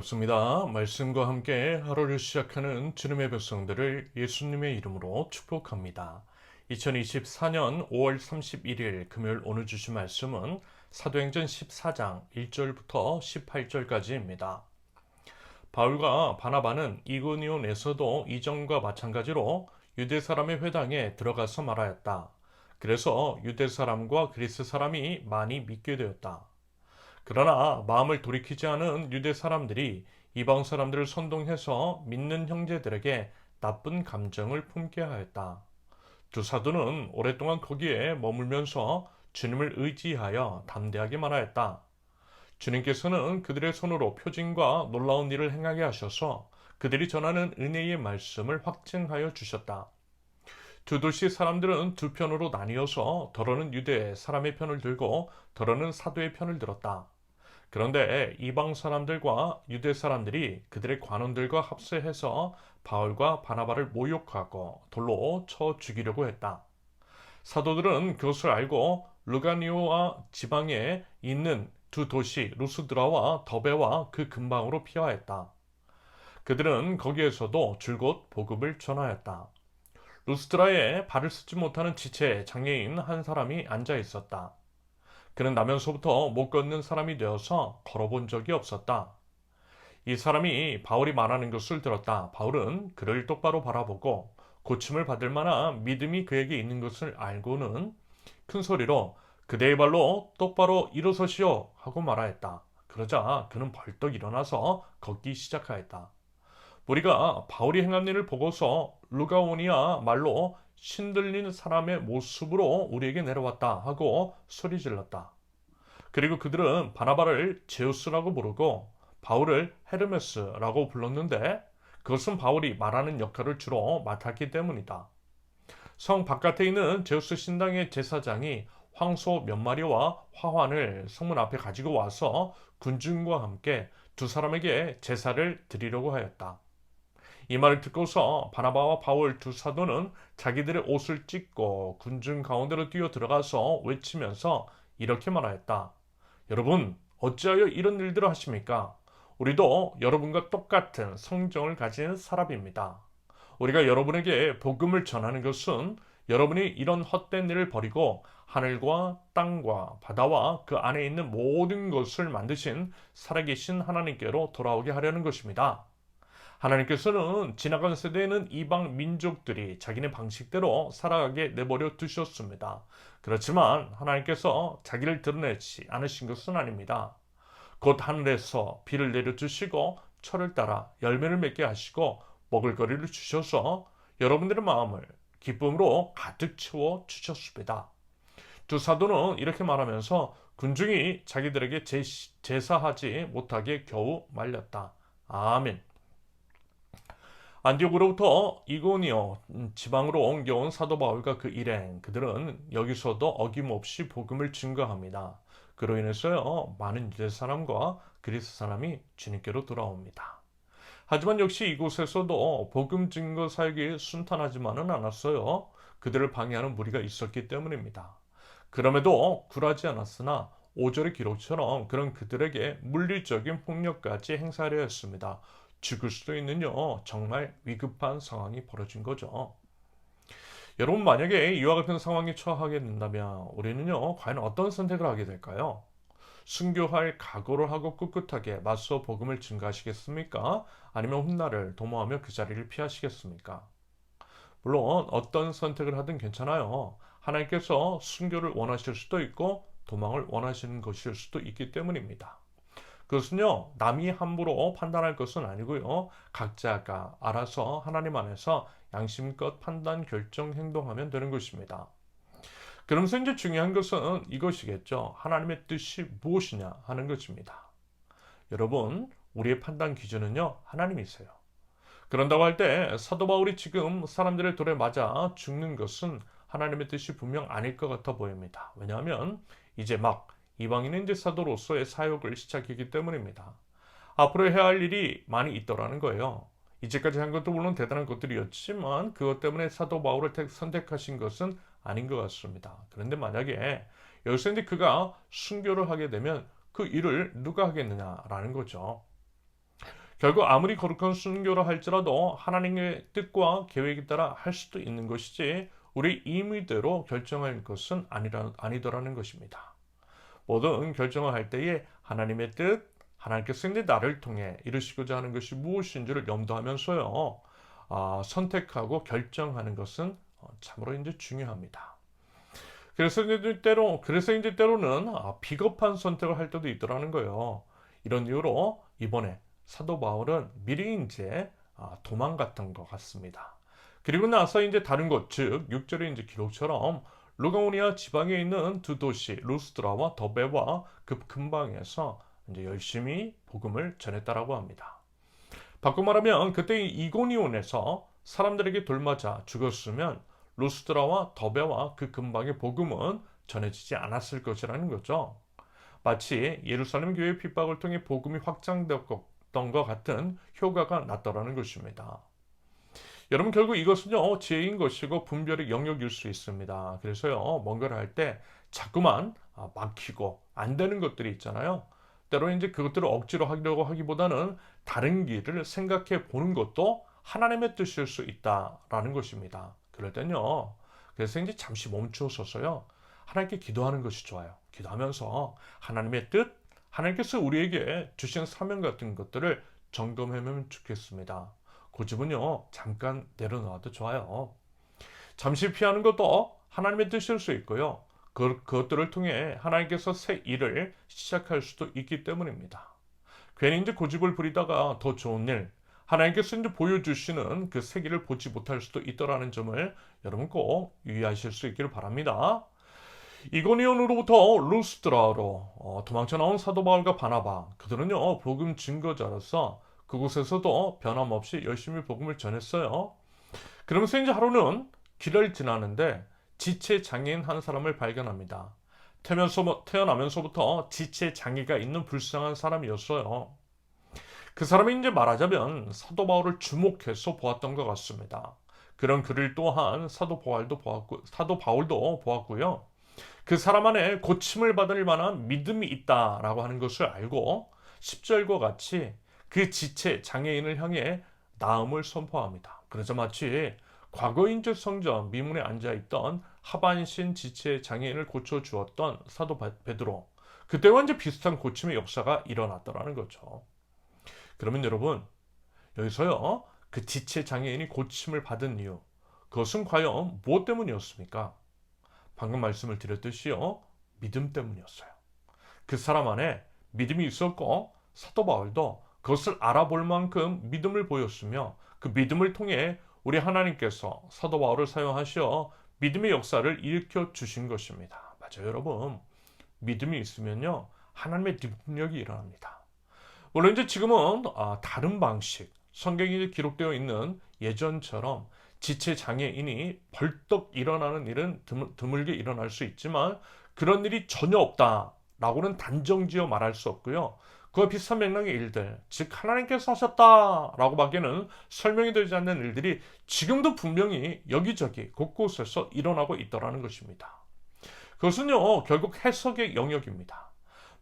반갑습니다. 말씀과 함께 하루를 시작하는 주님의 백성들을 예수님의 이름으로 축복합니다. 2024년 5월 31일 금요일 오늘 주신 말씀은 사도행전 14장 1절부터 18절까지입니다. 바울과 바나바는 이고니온에서도 이전과 마찬가지로 유대 사람의 회당에 들어가서 말하였다. 그래서 유대 사람과 그리스 사람이 많이 믿게 되었다. 그러나 마음을 돌이키지 않은 유대 사람들이 이방 사람들을 선동해서 믿는 형제들에게 나쁜 감정을 품게 하였다. 두 사도는 오랫동안 거기에 머물면서 주님을 의지하여 담대하게 말하였다. 주님께서는 그들의 손으로 표징과 놀라운 일을 행하게 하셔서 그들이 전하는 은혜의 말씀을 확증하여 주셨다. 두 도시 사람들은 두 편으로 나뉘어서 더러는 유대 사람의 편을 들고 더러는 사도의 편을 들었다. 그런데 이방 사람들과 유대 사람들이 그들의 관원들과 합세해서 바울과 바나바를 모욕하고 돌로 쳐 죽이려고 했다. 사도들은 그것을 알고 루가니오와 지방에 있는 두 도시 루스드라와 더베와 그 근방으로 피하였다. 그들은 거기에서도 줄곧 복음을 전하였다. 루스드라에 발을 쓰지 못하는 지체 장애인 한 사람이 앉아 있었다. 그는 나면서부터 못 걷는 사람이 되어서 걸어본 적이 없었다. 이 사람이 바울이 말하는 것을 들었다. 바울은 그를 똑바로 바라보고 고침을 받을 만한 믿음이 그에게 있는 것을 알고는 큰 소리로 그대의 발로 똑바로 일어서시오 하고 말하였다. 그러자 그는 벌떡 일어나서 걷기 시작하였다. 우리가 바울이 행한 일을 보고서 루가오니아 말로 신들린 사람의 모습으로 우리에게 내려왔다 하고 소리질렀다. 그리고 그들은 바나바를 제우스라고 부르고 바울을 헤르메스라고 불렀는데 그것은 바울이 말하는 역할을 주로 맡았기 때문이다. 성 바깥에 있는 제우스 신당의 제사장이 황소 몇 마리와 화환을 성문 앞에 가지고 와서 군중과 함께 두 사람에게 제사를 드리려고 하였다. 이 말을 듣고서 바나바와 바울 두 사도는 자기들의 옷을 찢고 군중 가운데로 뛰어 들어가서 외치면서 이렇게 말하였다. 여러분, 어찌하여 이런 일들을 하십니까? 우리도 여러분과 똑같은 성정을 가진 사람입니다. 우리가 여러분에게 복음을 전하는 것은 여러분이 이런 헛된 일을 버리고 하늘과 땅과 바다와 그 안에 있는 모든 것을 만드신 살아계신 하나님께로 돌아오게 하려는 것입니다. 하나님께서는 지나간 세대에는 이방 민족들이 자기네 방식대로 살아가게 내버려 두셨습니다. 그렇지만 하나님께서 자기를 드러내지 않으신 것은 아닙니다. 곧 하늘에서 비를 내려주시고 철을 따라 열매를 맺게 하시고 먹을거리를 주셔서 여러분들의 마음을 기쁨으로 가득 채워 주셨습니다. 두 사도는 이렇게 말하면서 군중이 자기들에게 제사하지 못하게 겨우 말렸다. 아멘. 안디옥으로부터 이고니오 지방으로 옮겨온 사도 바울과 그 일행 그들은 여기서도 어김없이 복음을 증거합니다. 그로 인해서요 많은 유대 사람과 그리스 사람이 주님께로 돌아옵니다. 하지만 역시 이곳에서도 복음 증거 사역이 순탄하지만은 않았어요. 그들을 방해하는 무리가 있었기 때문입니다. 그럼에도 굴하지 않았으나 5절의 기록처럼 그런 그들에게 물리적인 폭력까지 행사하려 했습니다. 죽을 수도 있는요 정말 위급한 상황이 벌어진 거죠. 여러분 만약에 이와 같은 상황에 처하게 된다면 우리는요 과연 어떤 선택을 하게 될까요? 순교할 각오를 하고 꿋꿋하게 맞서 복음을 증가하시겠습니까? 아니면 훗날을 도모하며 그 자리를 피하시겠습니까? 물론 어떤 선택을 하든 괜찮아요. 하나님께서 순교를 원하실 수도 있고 도망을 원하시는 것일 수도 있기 때문입니다. 그것은요, 남이 함부로 판단할 것은 아니고요, 각자가 알아서 하나님 안에서 양심껏 판단, 결정, 행동하면 되는 것입니다. 그러면서 이제 중요한 것은 이것이겠죠. 하나님의 뜻이 무엇이냐 하는 것입니다. 여러분, 우리의 판단 기준은요, 하나님이세요. 그런다고 할 때 사도 바울이 지금 사람들의 돌에 맞아 죽는 것은 하나님의 뜻이 분명 아닐 것 같아 보입니다. 왜냐하면 이제 막 이방인의 이제 사도로서의 사역을 시작했기 때문입니다. 앞으로 해야 할 일이 많이 있더라는 거예요. 이제까지 한 것도 물론 대단한 것들이었지만 그것 때문에 사도 바울을 선택하신 것은 아닌 것 같습니다. 그런데 만약에 여기서 이제 그가 순교를 하게 되면 그 일을 누가 하겠느냐라는 거죠. 결국 아무리 거룩한 순교라 할지라도 하나님의 뜻과 계획에 따라 할 수도 있는 것이지 우리 임의대로 결정할 것은 아니더라는 것입니다. 모든 결정을 할 때에 하나님의 뜻, 하나님께서 이제 나를 통해 이루시고자 하는 것이 무엇인지를 염두하면서요, 선택하고 결정하는 것은 참으로 이제 중요합니다. 그래서 이제 때로는 비겁한 선택을 할 때도 있더라는 거예요. 이런 이유로 이번에 사도 바울은 미리 이제 도망갔던 것 같습니다. 그리고 나서 이제 다른 곳, 즉 6절의 이제 기록처럼 루가오니아 지방에 있는 두 도시 루스드라와 더베와 그 근방에서 이제 열심히 복음을 전했다라고 합니다. 바꿔 말하면 그때 이고니온에서 사람들에게 돌맞아 죽었으면 루스드라와 더베와 그 근방의 복음은 전해지지 않았을 것이라는 거죠. 마치 예루살렘 교회 핍박을 통해 복음이 확장되었던 것 같은 효과가 났더라는 것입니다. 여러분, 결국 이것은요, 지혜인 것이고 분별의 영역일 수 있습니다. 그래서요, 뭔가를 할 때 자꾸만 막히고 안 되는 것들이 있잖아요. 때로는 이제 그것들을 억지로 하려고 하기보다는 다른 길을 생각해 보는 것도 하나님의 뜻일 수 있다라는 것입니다. 그럴 땐요, 그래서 이제 잠시 멈추어서요, 하나님께 기도하는 것이 좋아요. 기도하면서 하나님의 뜻, 하나님께서 우리에게 주신 사명 같은 것들을 점검하면 좋겠습니다. 고집은요, 잠깐 내려놔도 좋아요. 잠시 피하는 것도 하나님의 뜻일 수 있고요. 그것들을 통해 하나님께서 새 일을 시작할 수도 있기 때문입니다. 괜히 이제 고집을 부리다가 더 좋은 일, 하나님께서 이제 보여주시는 그 새 길을 보지 못할 수도 있더라는 점을 여러분 꼭 유의하실 수 있기를 바랍니다. 이고니온으로부터 루스드라로 도망쳐 나온 사도 바울과 바나바, 그들은요, 복음 증거자로서 그곳에서도 변함없이 열심히 복음을 전했어요. 그러면서 이제 하루는 길을 지나는데 지체 장애인 한 사람을 발견합니다. 태어나면서부터 지체 장애가 있는 불쌍한 사람이었어요. 그 사람이 이제 말하자면 사도 바울을 주목해서 보았던 것 같습니다. 그런 그를 또한 사도 바울도 보았고요. 그 사람 안에 고침을 받을 만한 믿음이 있다라고 하는 것을 알고 10절과 같이 그 지체 장애인을 향해 나음을 선포합니다. 그러자 마치 과거인적 성전 미문에 앉아있던 하반신 지체 장애인을 고쳐주었던 사도 베드로, 그때와 이제 비슷한 고침의 역사가 일어났더라는 거죠. 그러면 여러분, 여기서요, 그 지체 장애인이 고침을 받은 이유, 그것은 과연 무엇 때문이었습니까? 방금 말씀을 드렸듯이요, 믿음 때문이었어요. 그 사람 안에 믿음이 있었고 사도 바울도 그것을 알아볼 만큼 믿음을 보였으며 그 믿음을 통해 우리 하나님께서 사도 바울을 사용하시어 믿음의 역사를 일으켜 주신 것입니다. 맞아요, 여러분. 믿음이 있으면요, 하나님의 능력이 일어납니다. 물론 이제 지금은 다른 방식, 성경에 기록되어 있는 예전처럼 지체 장애인이 벌떡 일어나는 일은 드물게 일어날 수 있지만 그런 일이 전혀 없다라고는 단정지어 말할 수 없고요. 그와 비슷한 맥락의 일들, 즉 하나님께서 하셨다라고 밖에는 설명이 되지 않는 일들이 지금도 분명히 여기저기 곳곳에서 일어나고 있더라는 것입니다. 그것은요, 결국 해석의 영역입니다.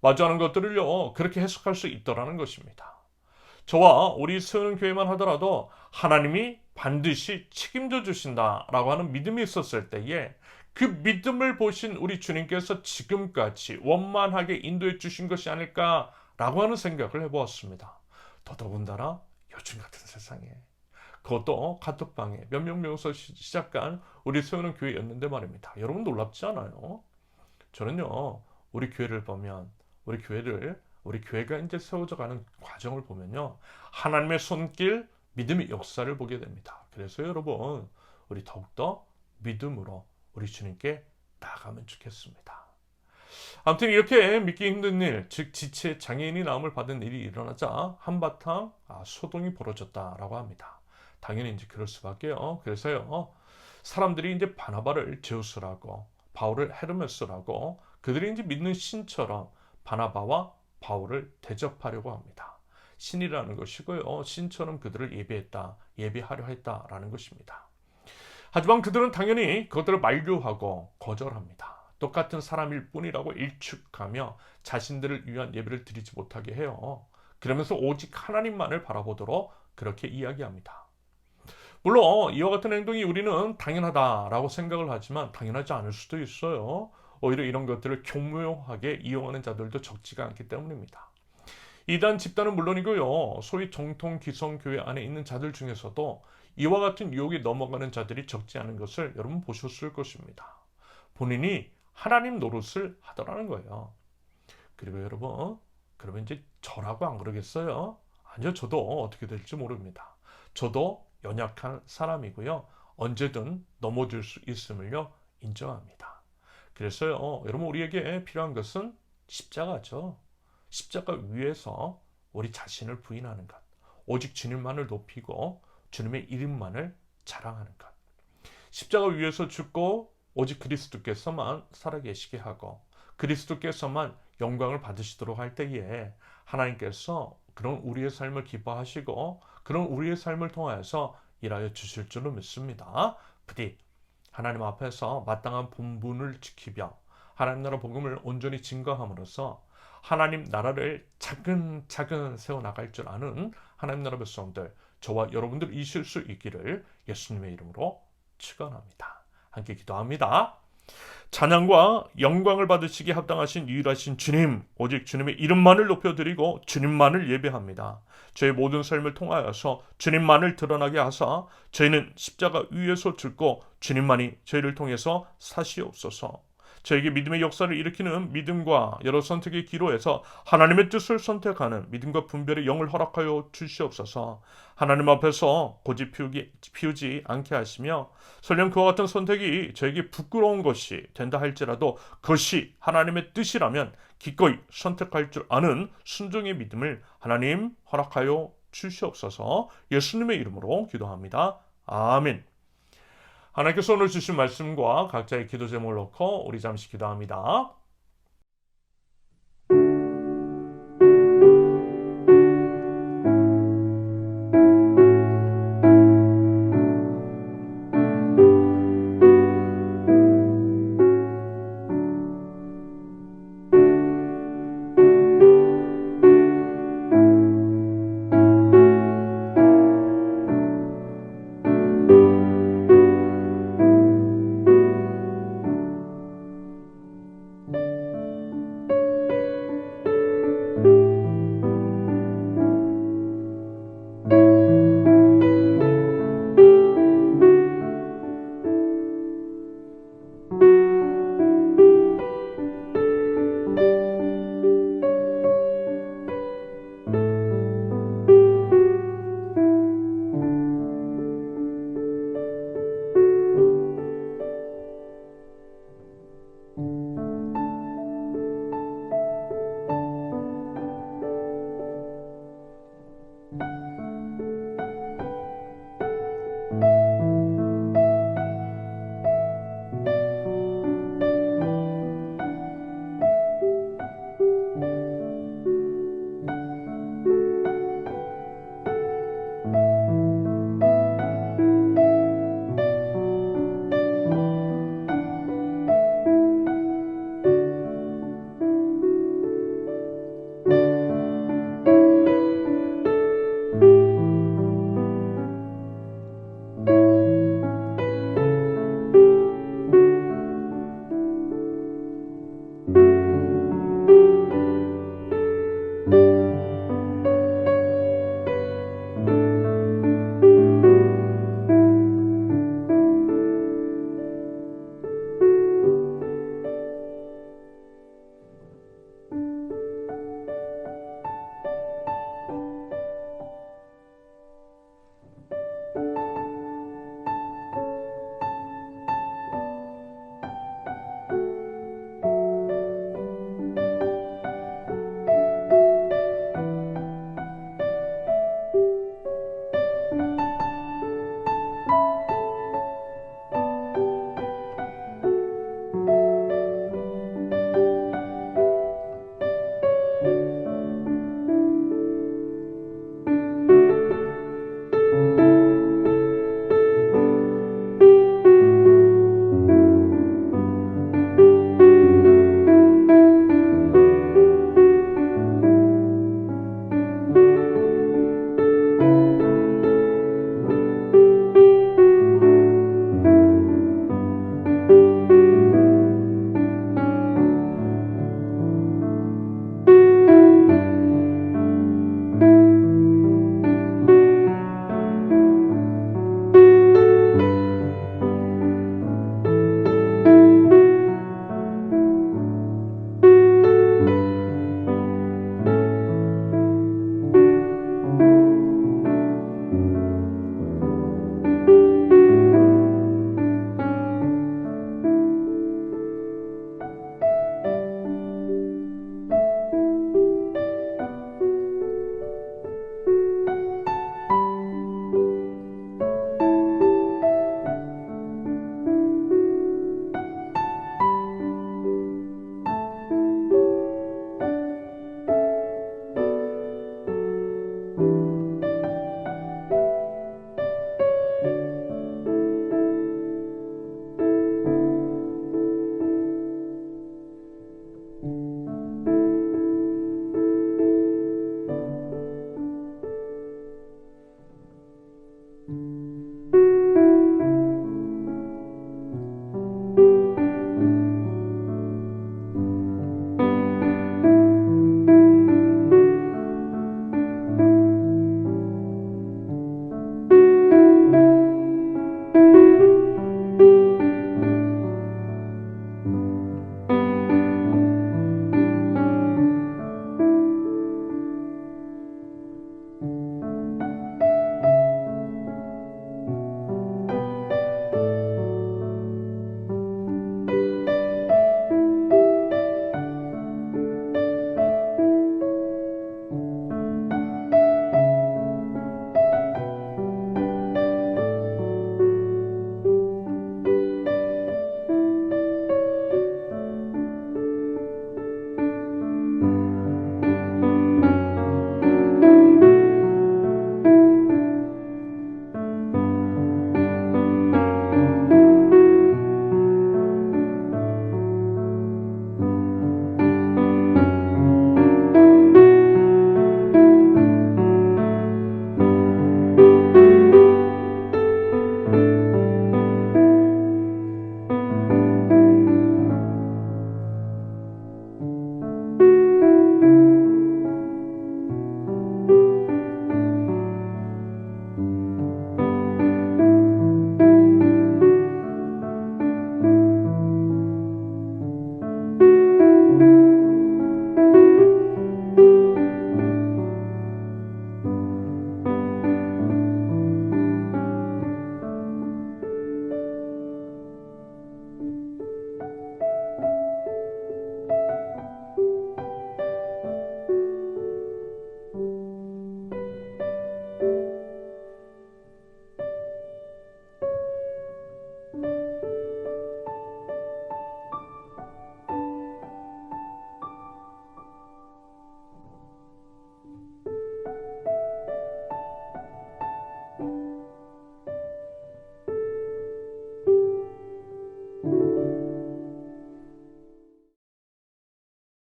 마주하는 것들을요, 그렇게 해석할 수 있더라는 것입니다. 저와 우리 세우는 교회만 하더라도 하나님이 반드시 책임져 주신다라고 하는 믿음이 있었을 때에 그 믿음을 보신 우리 주님께서 지금까지 원만하게 인도해 주신 것이 아닐까라고 하는 생각을 해보았습니다. 더더군다나 요즘 같은 세상에, 그것도 카톡방에 몇 명 모여서 시작한 우리 세우는 교회였는데 말입니다. 여러분 놀랍지 않아요? 저는요, 우리 교회를 보면 우리 교회가 이제 세워져 가는 과정을 보면요, 하나님의 손길, 믿음의 역사를 보게 됩니다. 그래서 여러분, 우리 더욱더 믿음으로 우리 주님께 나아가면 좋겠습니다. 아무튼 이렇게 믿기 힘든 일, 즉 지체 장애인이 나음을 받은 일이 일어나자 한바탕 소동이 벌어졌다라고 합니다. 당연히 이제 그럴 수밖에요. 그래서요, 사람들이 이제 바나바를 제우스라고, 바울을 헤르메스라고, 그들이 이제 믿는 신처럼 바나바와 바울을 대접하려고 합니다. 신이라는 것이고요, 신처럼 그들을 예배하려 했다라는 것입니다. 하지만 그들은 당연히 그것들을 만류하고 거절합니다. 똑같은 사람일 뿐이라고 일축하며 자신들을 위한 예배를 드리지 못하게 해요. 그러면서 오직 하나님만을 바라보도록 그렇게 이야기합니다. 물론 이와 같은 행동이 우리는 당연하다라고 생각을 하지만 당연하지 않을 수도 있어요. 오히려 이런 것들을 교묘하게 이용하는 자들도 적지가 않기 때문입니다. 이단 집단은 물론이고요. 소위 정통 기성교회 안에 있는 자들 중에서도 이와 같은 유혹에 넘어가는 자들이 적지 않은 것을 여러분 보셨을 것입니다. 본인이 하나님 노릇을 하더라는 거예요. 그리고 여러분, 그러면 이제 저라고 안 그러겠어요? 아니요, 저도 어떻게 될지 모릅니다. 저도 연약한 사람이고요. 언제든 넘어질 수 있음을요, 인정합니다. 그래서요, 여러분 우리에게 필요한 것은 십자가죠. 십자가 위에서 우리 자신을 부인하는 것. 오직 주님만을 높이고 주님의 이름만을 자랑하는 것. 십자가 위에서 죽고 오직 그리스도께서만 살아계시게 하고 그리스도께서만 영광을 받으시도록 할 때에 하나님께서 그런 우리의 삶을 기뻐하시고 그런 우리의 삶을 통하여서 일하여 주실 줄로 믿습니다. 부디 하나님 앞에서 마땅한 본분을 지키며 하나님 나라 복음을 온전히 증거함으로써 하나님 나라를 차근차근 세워나갈 줄 아는 하나님 나라 백성들, 저와 여러분들 이실 수 있기를 예수님의 이름으로 축원합니다. 함께 기도합니다. 찬양과 영광을 받으시기에 합당하신 유일하신 주님, 오직 주님의 이름만을 높여드리고 주님만을 예배합니다. 저의 모든 삶을 통하여서 주님만을 드러나게 하사 저희는 십자가 위에서 죽고 주님만이 저희를 통해서 사시옵소서. 저에게 믿음의 역사를 일으키는 믿음과 여러 선택의 기로에서 하나님의 뜻을 선택하는 믿음과 분별의 영을 허락하여 주시옵소서. 하나님 앞에서 고집 피우지 않게 하시며 설령 그와 같은 선택이 저에게 부끄러운 것이 된다 할지라도 그것이 하나님의 뜻이라면 기꺼이 선택할 줄 아는 순종의 믿음을 하나님 허락하여 주시옵소서. 예수님의 이름으로 기도합니다. 아멘. 하나님께서 오늘 주신 말씀과 각자의 기도 제목을 놓고 우리 잠시 기도합니다.